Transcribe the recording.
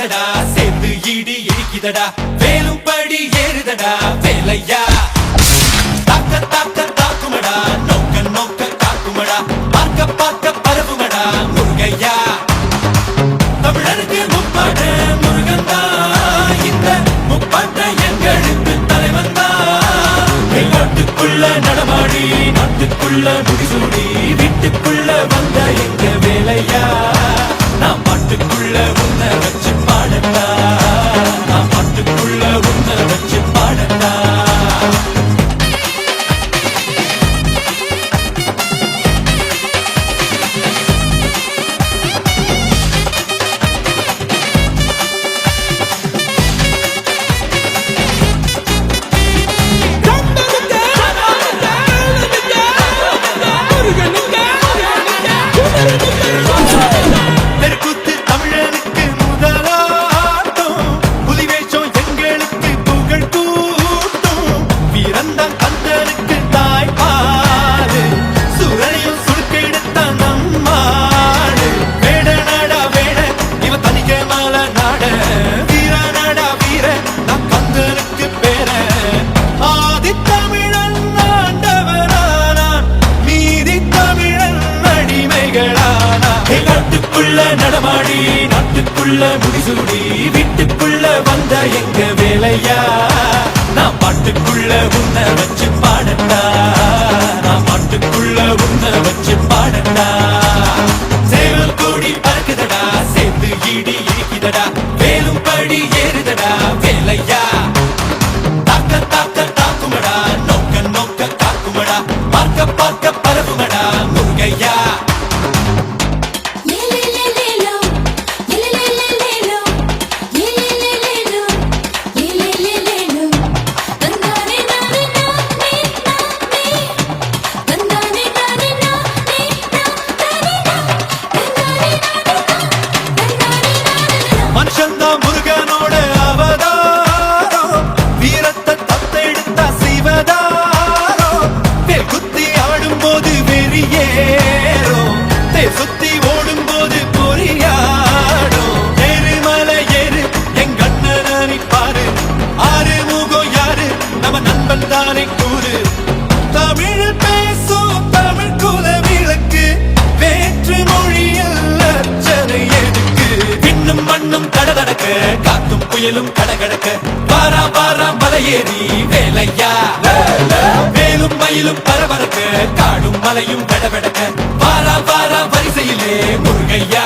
பறக்குதடா சேர்ந்து இடி இடிக்குதடா வேலும் படி ஏறுதடா வேலையா தாக்க தாக்க தாக்குமடா நோக்க நோக்க காக்குமடா பார்க்க பார்க்க பரவுமடா முருகையா தமிழருக்கு முப்பாட்ட முருகன் தான் இந்த முப்பாட்ட எங்களுக்கு தலைவன் தான் நாட்டுக்குள்ள நடமாடி நாட்டுக்குள்ள முடிசூடி வீட்டுக்குள்ள வந்த எங்க வேலையா நான் பாட்டுக்குள்ள உன்னை வச்சு பாடட்டா நான் பாட்டுக்குள்ள உன்னை வச்சு பாடட்டா நடமாடி நாட்டுக்குள்ள முடிசூடி வீட்டுக்குள்ள வந்த எங்க வேலையா நான் பாட்டுக்குள்ள உன்னை வச்சு பாடட்டா நான் பாட்டுக்குள்ள உன்னை வச்சு பாடட்டா சேவல் கூடி பறக்குதடா சேர்ந்து இடி இடிக்குதடா வேலும் படி ஏறுதடா வேலையா தாக்க தாக்க தாக்குமடா நோக்க நோக்க காக்குமடா பார்க்க பார்க்க பரவுமடா முருகையா முருகனோட அவதாரம் வீரத்தை தத்தெடுத்தா செய்வதாரோ பேர் குத்தி ஆடும் போது வெறியேறும் தேர் சுத்தி ஓடும் போது பொறியாடும் எருமலை ஏறு எங்க அண்ணனை பாரு ஆறு முகம் யாரு நம்ம நண்பன் தானே கூறு தமிழ் பேசும் தமிழ் குல விளக்கு வேற்று மொழியில் அர்ச்சனை எதுக்கு விண்ணும் மண்ணும் கடகடக்க காத்தும் புயலும் கடகடக்க வாரா வாரா மலையேறி வேலையா வேலும் மயிலும் பரபரக்க காடும் மலையும் கடவடக்க வாரா வாரா வரிசையிலே முருகையா